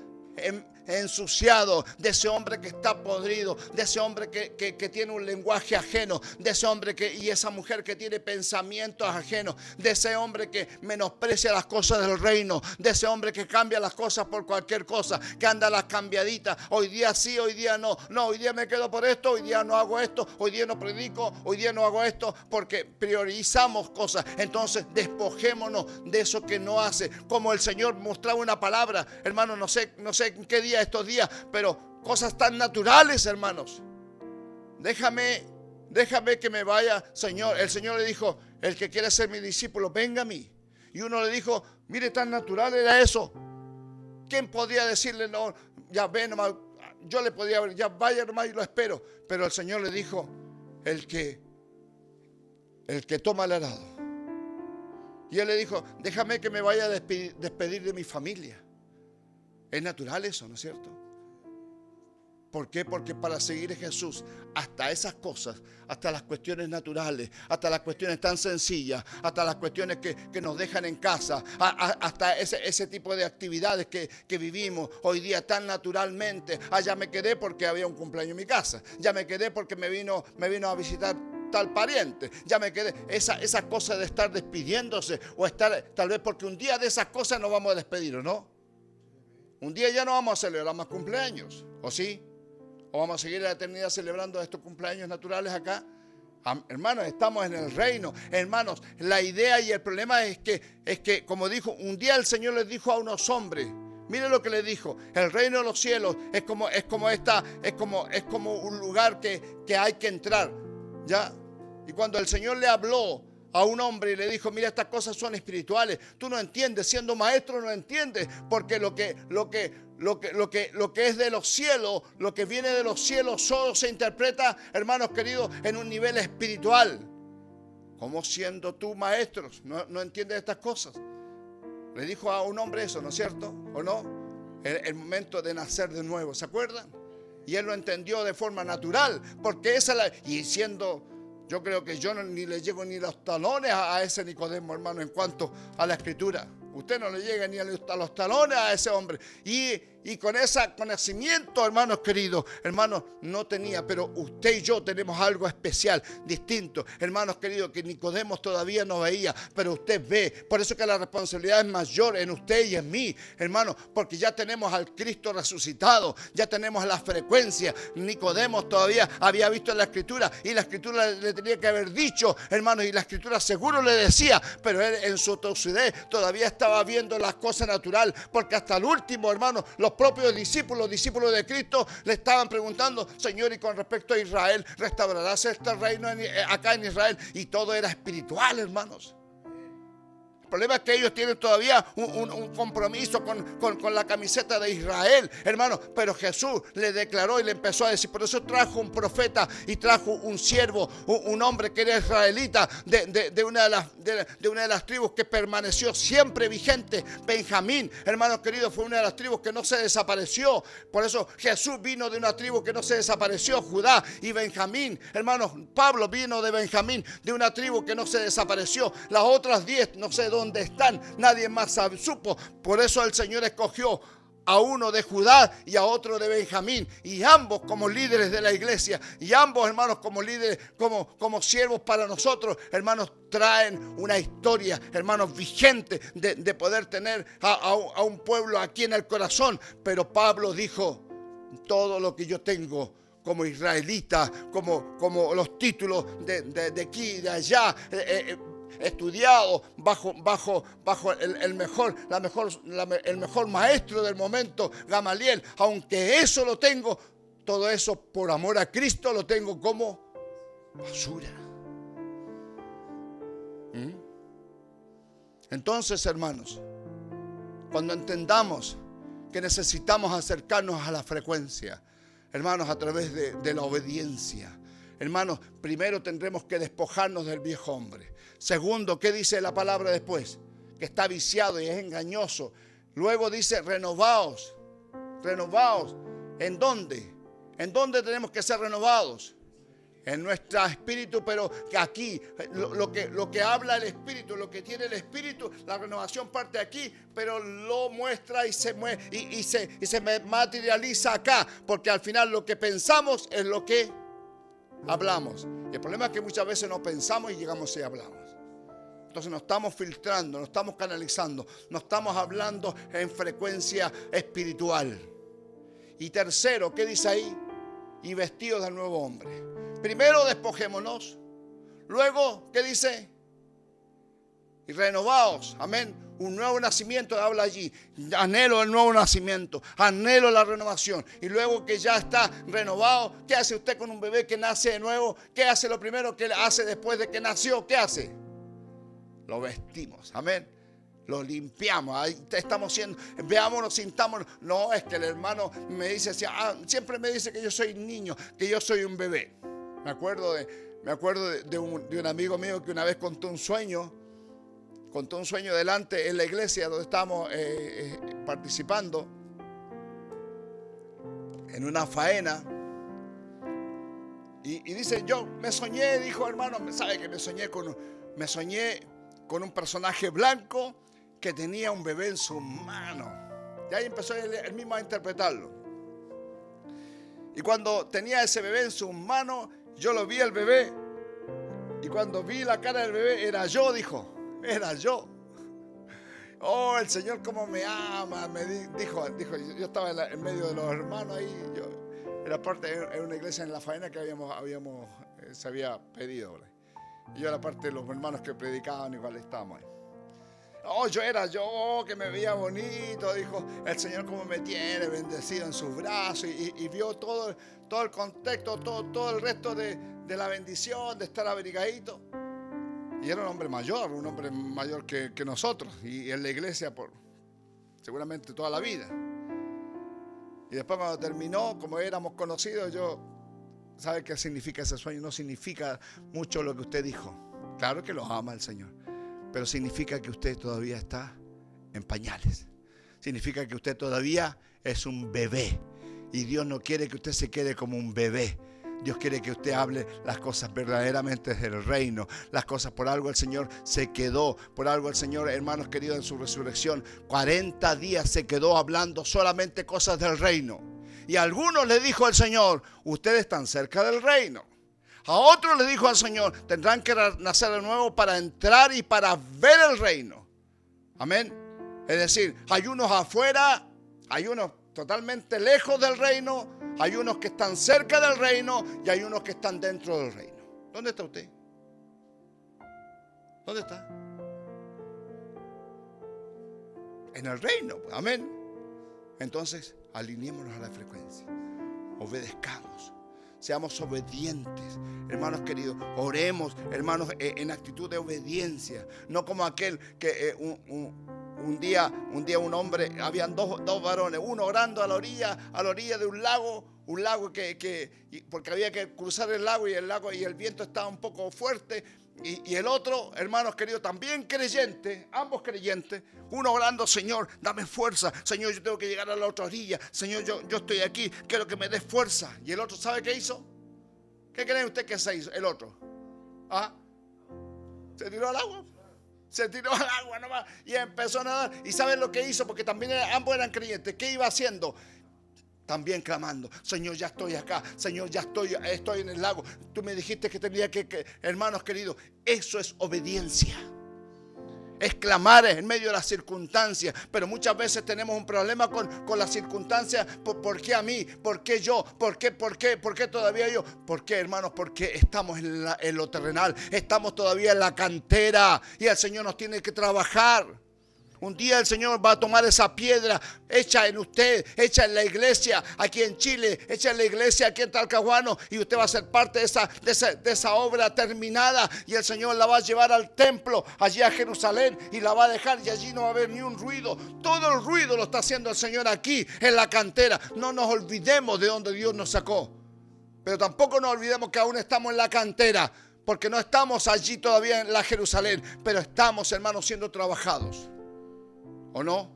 ensuciado, de ese hombre que está podrido, de ese hombre que tiene un lenguaje ajeno, de ese hombre y esa mujer que tiene pensamientos ajenos, de ese hombre que menosprecia las cosas del reino, de ese hombre que cambia las cosas por cualquier cosa, que anda a las cambiaditas, hoy día sí, hoy día no, hoy día me quedo por esto, hoy día no hago esto, hoy día no predico, hoy día no hago esto, porque priorizamos cosas. Entonces despojémonos de eso que no hace, como el Señor mostraba una palabra, hermano, no sé en qué día estos días, pero cosas tan naturales, hermanos. Déjame que me vaya, Señor. El Señor le dijo, el que quiere ser mi discípulo, venga a mí. Y uno le dijo, mire, tan natural era eso. ¿Quién podía decirle, no, ya ven nomás? Yo le podía ver, ya vaya nomás y lo espero. Pero el Señor le dijo, el que toma el arado. Y él le dijo, déjame que me vaya a despedir de mi familia. Es natural eso, ¿no es cierto? ¿Por qué? Porque para seguir a Jesús, hasta esas cosas, hasta las cuestiones naturales, hasta las cuestiones tan sencillas, hasta las cuestiones que nos dejan en casa, hasta ese tipo de actividades que vivimos hoy día tan naturalmente. Ya me quedé porque había un cumpleaños en mi casa, ya me quedé porque me vino a visitar tal pariente, ya me quedé. Esa cosa de estar despidiéndose o estar, tal vez porque un día de esas cosas nos vamos a despedir, ¿o no? Un día ya no vamos a celebrar más cumpleaños, ¿o sí? ¿O vamos a seguir la eternidad celebrando estos cumpleaños naturales acá? Hermanos, estamos en el reino. Hermanos, la idea y el problema es que, como dijo, un día el Señor les dijo a unos hombres, mire lo que le dijo, el reino de los cielos es como un lugar que hay que entrar, ¿ya? Y cuando el Señor le habló a un hombre y le dijo, mira, estas cosas son espirituales, tú no entiendes, siendo maestro no entiendes, porque lo que es de los cielos, lo que viene de los cielos solo se interpreta, hermanos queridos, en un nivel espiritual. ¿Cómo siendo tú maestro no entiendes estas cosas? Le dijo a un hombre eso, ¿no es cierto? ¿O no? El momento de nacer de nuevo, ¿se acuerdan? Y él lo entendió de forma natural, porque yo creo que yo ni le llego ni los talones a ese Nicodemo, hermano, en cuanto a la Escritura. Usted no le llega ni a los talones a ese hombre. Y con ese conocimiento, hermanos queridos, hermanos, no tenía, pero usted y yo tenemos algo especial, distinto, hermanos queridos, que Nicodemo todavía no veía, pero usted ve. Por eso que la responsabilidad es mayor en usted y en mí, hermanos, porque ya tenemos al Cristo resucitado, ya tenemos la frecuencia. Nicodemo todavía había visto en la Escritura, y la Escritura le tenía que haber dicho, hermanos, y la Escritura seguro le decía, pero él en su tocidez todavía estaba viendo las cosas naturales, porque hasta el último, hermanos, los propios discípulos de Cristo le estaban preguntando, Señor, y con respecto a Israel, ¿restaurarás este reino acá en Israel? Y todo era espiritual, hermanos. El problema es que ellos tienen todavía un compromiso con la camiseta de Israel, hermano. Pero Jesús le declaró y le empezó a decir, por eso trajo un profeta y trajo un siervo, un hombre que era israelita de una de las tribus que permaneció siempre vigente. Benjamín, hermanos queridos, fue una de las tribus que no se desapareció. Por eso Jesús vino de una tribu que no se desapareció, Judá y Benjamín. Hermanos, Pablo vino de Benjamín, de una tribu que no se desapareció. Las otras 10, no sé dónde están, nadie más supo. Por eso el Señor escogió a uno de Judá y a otro de Benjamín, y ambos como líderes de la iglesia, y ambos, hermanos, como líderes, como siervos para nosotros, hermanos, traen una historia, hermanos, vigente de poder tener a un pueblo aquí en el corazón. Pero Pablo dijo, todo lo que yo tengo como israelita, como los títulos de aquí y de allá, estudiado bajo el mejor maestro del momento, Gamaliel, aunque eso lo tengo, todo eso por amor a Cristo lo tengo como basura. Entonces, hermanos, cuando entendamos que necesitamos acercarnos a la frecuencia, hermanos, a través de la obediencia, hermanos, primero tendremos que despojarnos del viejo hombre. Segundo, ¿qué dice la palabra después? Que está viciado y es engañoso. Luego dice, renovaos. ¿En dónde? ¿En dónde tenemos que ser renovados? en nuestro espíritu, pero que aquí lo que habla el espíritu, lo que tiene el espíritu, la renovación parte aquí, pero lo muestra y se materializa acá, porque al final lo que pensamos es lo que hablamos. Y el problema es que muchas veces no pensamos y llegamos y hablamos. Entonces nos estamos filtrando, nos estamos canalizando, nos estamos hablando en frecuencia espiritual. Y tercero, ¿qué dice ahí? Y vestidos del nuevo hombre. Primero despojémonos. Luego, ¿qué dice? Y renovaos. Amén. Un nuevo nacimiento habla allí. Anhelo el nuevo nacimiento. Anhelo la renovación. Y luego que ya está renovado, ¿qué hace usted con un bebé que nace de nuevo? ¿Qué hace lo primero que hace después de que nació? ¿Qué hace? Lo vestimos. Amén. Lo limpiamos. Ahí estamos siendo. Veámonos, sintámonos. No, es que el hermano me dice así, siempre me dice que yo soy niño, que yo soy un bebé. Me acuerdo de un amigo mío que una vez contó un sueño delante en la iglesia donde estábamos participando en una faena. Y dice, yo me soñé, dijo hermano, ¿sabe que me soñé con un personaje blanco que tenía un bebé en su mano? Y ahí empezó él mismo a interpretarlo. Y cuando tenía ese bebé en sus manos, yo lo vi el bebé. Y cuando vi la cara del bebé, era yo, dijo. Era yo. Oh, el Señor cómo me ama. Me dijo, yo estaba en medio de los hermanos ahí. Era parte de una iglesia en la faena que se había pedido. Y yo era parte de los hermanos que predicaban, igual estábamos ahí. Oh, era yo que me veía bonito, dijo, el Señor como me tiene bendecido en sus brazos, y vio todo el contexto, todo el resto de la bendición, de estar abrigadito. Y era un hombre mayor que nosotros, y en la iglesia por seguramente toda la vida. Y después cuando terminó, como éramos conocidos, ¿sabe qué significa ese sueño? No significa mucho lo que usted dijo. Claro que lo ama el Señor, pero significa que usted todavía está en pañales. Significa que usted todavía es un bebé. Y Dios no quiere que usted se quede como un bebé. Dios quiere que usted hable las cosas verdaderamente del reino. Las cosas, por algo el Señor se quedó. Por algo el Señor, hermanos queridos, en su resurrección, 40 días se quedó hablando solamente cosas del reino. Y a algunos le dijo el Señor, ustedes están cerca del reino. A otros le dijo al Señor, tendrán que nacer de nuevo para entrar y para ver el reino. Amén. Es decir, hay unos afuera, hay unos totalmente lejos del reino, hay unos que están cerca del reino y hay unos que están dentro del reino. ¿Dónde está usted? ¿Dónde está? En el reino. Amén. Entonces, alineémonos a la frecuencia. Obedezcamos. Seamos obedientes, hermanos queridos. Oremos, hermanos, en actitud de obediencia. No como aquel que un día un hombre, habían dos varones, uno orando a la orilla de un lago porque había que cruzar el lago y el viento estaba un poco fuerte. Y el otro, hermanos queridos, también creyente, ambos creyentes, uno orando, Señor, dame fuerza, Señor, yo tengo que llegar a la otra orilla, Señor, yo estoy aquí, quiero que me des fuerza. Y el otro, ¿sabe qué hizo? ¿Qué cree usted que se hizo el otro? Se tiró al agua. Se tiró al agua nomás y empezó a nadar. ¿Y saben lo que hizo? Porque también ambos eran creyentes. ¿Qué iba haciendo? También clamando, Señor, ya estoy acá, Señor, ya estoy en el lago. Tú me dijiste que tenía que hermanos queridos, eso es obediencia. Es clamar en medio de las circunstancias. Pero muchas veces tenemos un problema con las circunstancias. ¿Por qué a mí? ¿Por qué yo? ¿Por qué todavía yo? ¿Por qué, hermanos? Porque estamos en lo terrenal. Estamos todavía en la cantera. Y el Señor nos tiene que trabajar. Un día el Señor va a tomar esa piedra hecha en usted, hecha en la iglesia aquí en Chile, hecha en la iglesia aquí en Talcahuano, y usted va a ser parte de esa obra terminada, y el Señor la va a llevar al templo, allí a Jerusalén, y la va a dejar, y allí no va a haber ni un ruido. Todo el ruido lo está haciendo el Señor aquí en la cantera. No nos olvidemos de donde Dios nos sacó, pero tampoco nos olvidemos que aún estamos en la cantera, porque no estamos allí todavía en la Jerusalén, pero estamos, hermanos, siendo trabajados. ¿O no?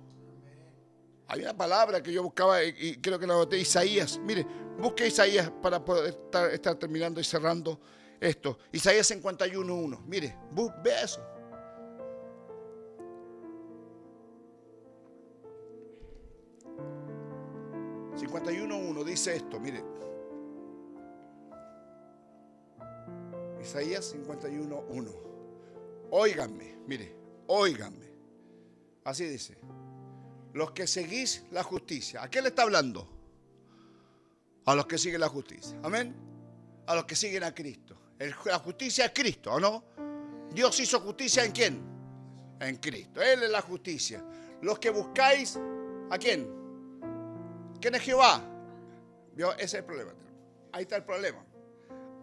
Hay una palabra que yo buscaba y creo que la boté, Isaías. Mire, busque Isaías para poder estar terminando y cerrando esto. Isaías 51:1. Mire, vea eso. Dice esto, mire. Isaías 51:1. Óiganme, mire, óiganme. Así dice. Los que seguís la justicia. ¿A qué le está hablando? A los que siguen la justicia. Amén. A los que siguen a Cristo. La justicia es Cristo, ¿o no? Dios hizo justicia ¿en quién? En Cristo. Él es la justicia. Los que buscáis, ¿a quién? ¿Quién es Jehová? ¿Vio? Ese es el problema. Ahí está el problema.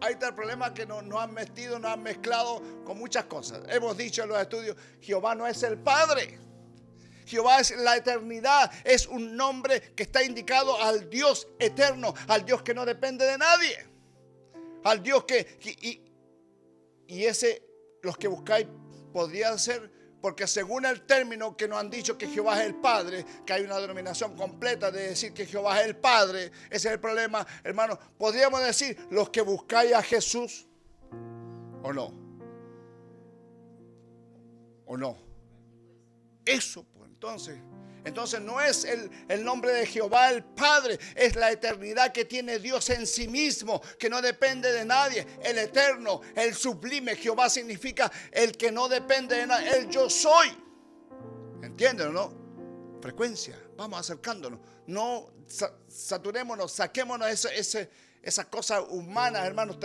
Ahí está el problema, que nos han metido, nos han mezclado con muchas cosas. Hemos dicho en los estudios, Jehová no es el Padre. Jehová es la eternidad. Es un nombre que está indicado al Dios eterno, al Dios que no depende de nadie. Al Dios y ese, los que buscáis, podría ser. Porque según el término que nos han dicho que Jehová es el Padre, que hay una denominación completa de decir que Jehová es el Padre, ese es el problema, hermano. ¿Podríamos decir los que buscáis a Jesús? ¿O no? ¿O no? Eso, pues entonces no es el nombre de Jehová el Padre, es la eternidad que tiene Dios en sí mismo, que no depende de nadie, el eterno, el sublime. Jehová significa el que no depende de nadie, el yo soy. ¿Entienden o no? Frecuencia, vamos acercándonos, no saturémonos, saquémonos esas cosas humanas, hermanos,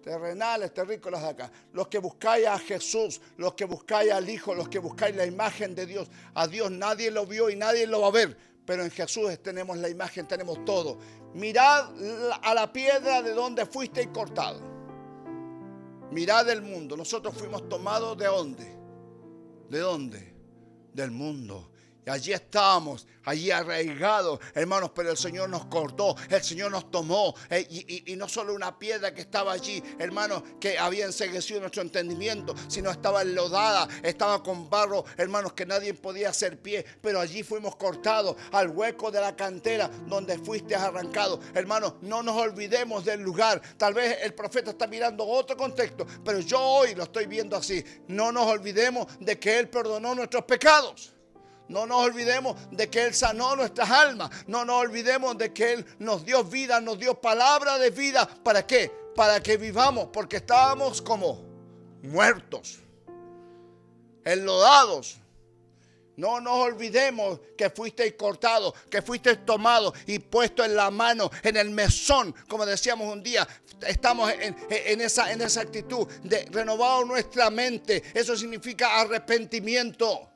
terrenales, terrícolas de acá. Los que buscáis a Jesús, los que buscáis al Hijo, los que buscáis la imagen de Dios. A Dios nadie lo vio y nadie lo va a ver, pero en Jesús tenemos la imagen, tenemos todo. Mirad a la piedra de donde fuisteis cortado. Mirad el mundo. Nosotros fuimos tomados ¿de dónde? ¿De dónde? Del mundo. Y allí estábamos, allí arraigados, hermanos, pero el Señor nos cortó, el Señor nos tomó, y no solo una piedra que estaba allí, hermanos, que había enceguecido nuestro entendimiento, sino estaba enlodada, estaba con barro, hermanos, que nadie podía hacer pie, pero allí fuimos cortados al hueco de la cantera donde fuiste arrancado. Hermanos, no nos olvidemos del lugar. Tal vez el profeta está mirando otro contexto, pero yo hoy lo estoy viendo así. No nos olvidemos de que Él perdonó nuestros pecados. No nos olvidemos de que Él sanó nuestras almas. No nos olvidemos de que Él nos dio vida, nos dio palabra de vida. ¿Para qué? Para que vivamos, porque estábamos como muertos, enlodados. No nos olvidemos que fuisteis cortados, que fuisteis tomados y puesto en la mano, en el mesón, como decíamos un día. Estamos en esa actitud de renovar nuestra mente. Eso significa arrepentimiento.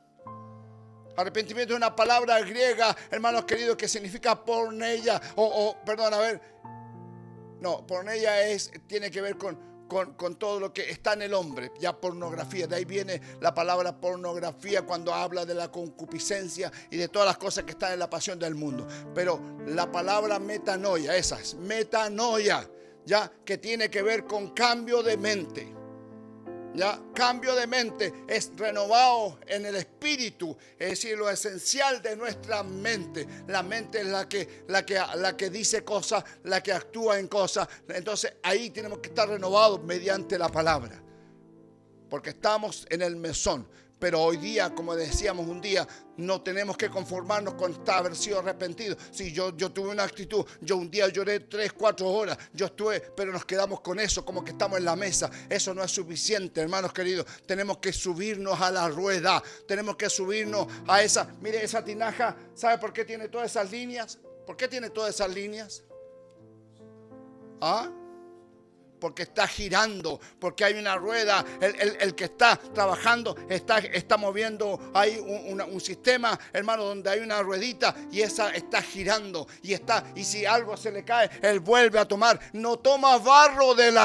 Arrepentimiento es una palabra griega, hermanos queridos, que significa porneia, porneia tiene que ver con todo lo que está en el hombre, ya pornografía. De ahí viene la palabra pornografía cuando habla de la concupiscencia y de todas las cosas que están en la pasión del mundo. Pero la palabra metanoia, esa es metanoia, ya, que tiene que ver con cambio de mente. Ya, cambio de mente es renovado en el espíritu, es decir, lo esencial de nuestra mente. La mente es la que dice cosas, la que actúa en cosas. Entonces ahí tenemos que estar renovados mediante la palabra, porque estamos en el mesón. Pero hoy día, como decíamos un día, no tenemos que conformarnos con haber sido arrepentidos. Si yo tuve una actitud, yo un día lloré 3, 4 horas, pero nos quedamos con eso, como que estamos en la mesa. Eso no es suficiente, hermanos queridos. Tenemos que subirnos a la rueda, tenemos que subirnos a esa. Mire, esa tinaja, ¿sabe por qué tiene todas esas líneas? ¿Por qué tiene todas esas líneas? ¿Ah? Porque está girando, porque hay una rueda. El que está trabajando está moviendo. Hay un sistema, hermano, donde hay una ruedita y esa está girando y si algo se le cae, él vuelve a tomar. No toma barro del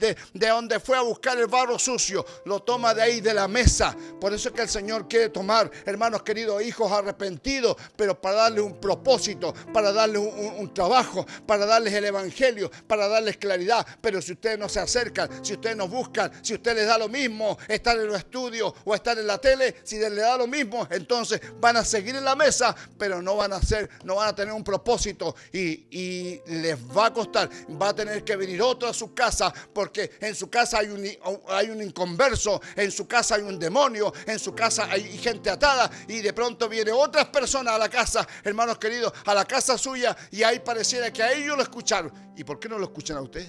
de donde fue a buscar el barro sucio, lo toma de ahí, de la mesa. Por eso es que el Señor quiere tomar, hermanos queridos, hijos arrepentidos, pero para darles un propósito, para darles un trabajo, para darles el evangelio, para darles claridad. Pero si ustedes no se acercan, si ustedes no buscan, si a ustedes les da lo mismo estar en los estudios o estar en la tele, si les da lo mismo, entonces van a seguir en la mesa, pero no van a tener un propósito y les va a costar. Va a tener que venir otro a su casa, porque en su casa hay un inconverso, en su casa hay un demonio, en su casa hay gente atada, y de pronto viene otras personas a la casa, hermanos queridos, a la casa suya, y ahí pareciera que a ellos lo escucharon. ¿Y por qué no lo escuchan a usted?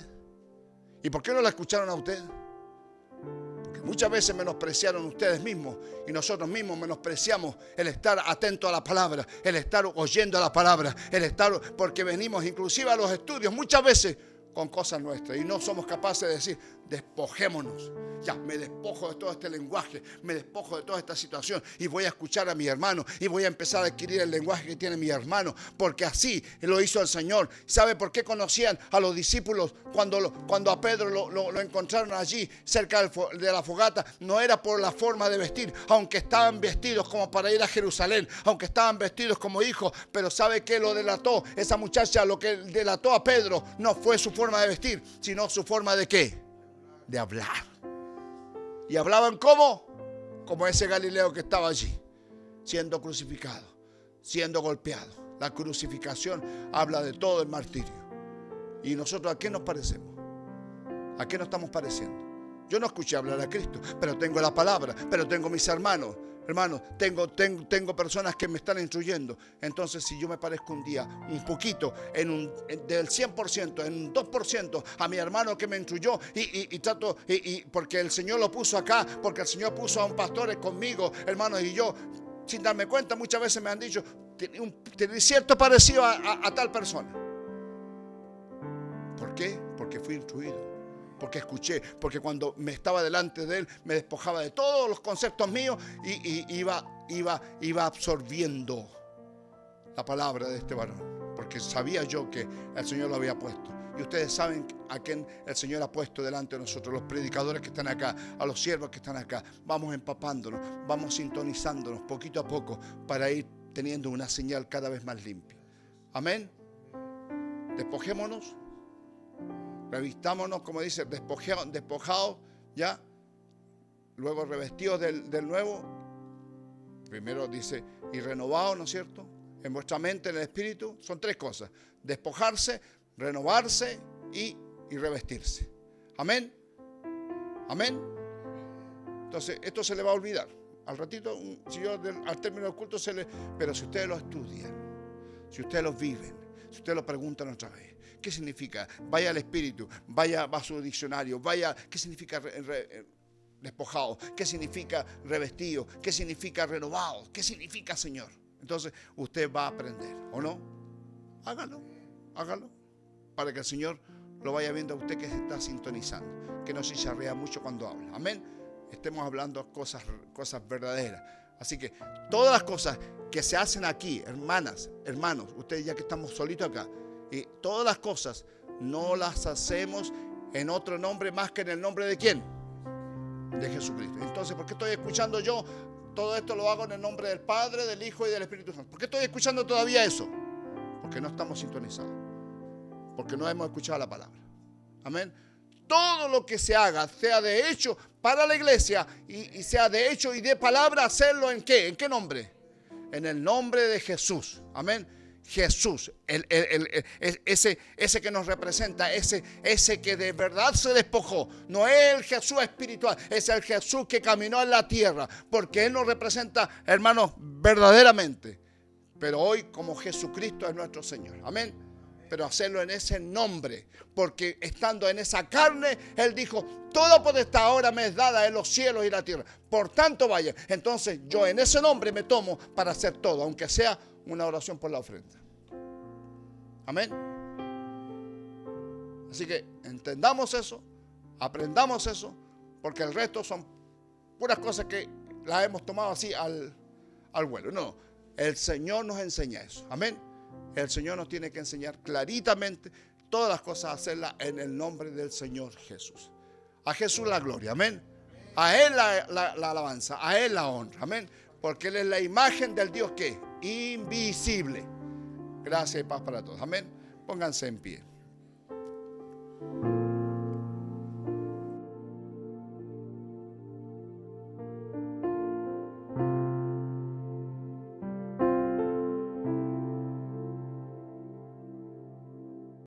¿Y por qué no la escucharon a usted? Porque muchas veces menospreciaron ustedes mismos, y nosotros mismos menospreciamos el estar atento a la palabra, el estar oyendo la palabra, porque venimos inclusive a los estudios muchas veces con cosas nuestras y no somos capaces de decir: despojémonos. Ya, me despojo de todo este lenguaje, me despojo de toda esta situación y voy a escuchar a mi hermano y voy a empezar a adquirir el lenguaje que tiene mi hermano, porque así lo hizo el Señor. ¿Sabe por qué conocían a los discípulos cuando a Pedro lo encontraron allí cerca de la fogata? No era por la forma de vestir, aunque estaban vestidos como para ir a Jerusalén, aunque estaban vestidos como hijos, pero ¿sabe qué lo delató? Esa muchacha, lo que delató a Pedro no fue su forma de vestir, sino su forma de ¿qué? De hablar. ¿Y hablaban cómo? Como ese Galileo que estaba allí, siendo crucificado, siendo golpeado. La crucificación habla de todo el martirio. ¿Y nosotros a qué nos parecemos? ¿A qué nos estamos pareciendo? Yo no escuché hablar a Cristo, pero tengo la palabra, pero tengo mis hermanos. Hermanos, tengo personas que me están instruyendo. Entonces, si yo me parezco un día un poquito, del 100%, en un 2% a mi hermano que me instruyó y trato, porque el Señor lo puso acá, porque el Señor puso a un pastor conmigo, hermanos, y yo, sin darme cuenta, muchas veces me han dicho: tiene cierto parecido a tal persona. ¿Por qué? Porque fui instruido. Porque escuché, porque cuando me estaba delante de él me despojaba de todos los conceptos míos y iba absorbiendo la palabra de este varón, porque sabía yo que el Señor lo había puesto. Y ustedes saben a quién el Señor ha puesto delante de nosotros, los predicadores que están acá, a los siervos que están acá. Vamos empapándonos, vamos sintonizándonos poquito a poco para ir teniendo una señal cada vez más limpia. Amén. Despojémonos. Revistámonos, como dice, despojados, ya. Luego revestidos del nuevo. Primero dice, y renovados, ¿no es cierto? En vuestra mente, en el espíritu. Son tres cosas: despojarse, renovarse y revestirse. Amén. Amén. Entonces, esto se le va a olvidar. Al ratito, si yo al término del culto pero si ustedes lo estudian, si ustedes lo viven, si ustedes lo preguntan otra vez, ¿qué significa? Vaya al espíritu, vaya a su diccionario, vaya, ¿qué significa despojado? ¿Qué significa revestido? ¿Qué significa renovado? ¿Qué significa Señor? Entonces usted va a aprender, ¿o no? Hágalo, para que el Señor lo vaya viendo a usted que se está sintonizando, que no se charrea mucho cuando habla. Amén. Estemos hablando cosas verdaderas. Así que todas las cosas que se hacen aquí, hermanas, hermanos, ustedes ya que estamos solitos acá, y todas las cosas no las hacemos en otro nombre más que en el nombre de ¿quién? De Jesucristo. Entonces, ¿por qué estoy escuchando yo? Todo esto lo hago en el nombre del Padre, del Hijo y del Espíritu Santo. ¿Por qué estoy escuchando todavía eso? Porque no estamos sintonizados. Porque no hemos escuchado la palabra. Amén. Todo lo que se haga, sea de hecho para la iglesia y sea de hecho y de palabra, hacerlo ¿en qué? ¿En qué nombre? En el nombre de Jesús. Amén. Jesús, ese que nos representa, ese que de verdad se despojó. No es el Jesús espiritual, es el Jesús que caminó en la tierra, porque Él nos representa, hermanos, verdaderamente. Pero hoy como Jesucristo es nuestro Señor. Amén. Pero hacerlo en ese nombre, porque estando en esa carne, Él dijo: toda potestad ahora me es dada en los cielos y la tierra. Por tanto vayan. Entonces yo en ese nombre me tomo para hacer todo, aunque sea una oración por la ofrenda. Amén. Así que entendamos eso, aprendamos eso, porque el resto son puras cosas que las hemos tomado así al vuelo. No, el Señor nos enseña eso. Amén. El Señor nos tiene que enseñar claritamente todas las cosas, hacerlas en el nombre del Señor Jesús. A Jesús la gloria, amén. A Él la alabanza, a Él la honra, amén. Porque Él es la imagen del Dios que invisible. Gracias y paz para todos, amén. Pónganse en pie.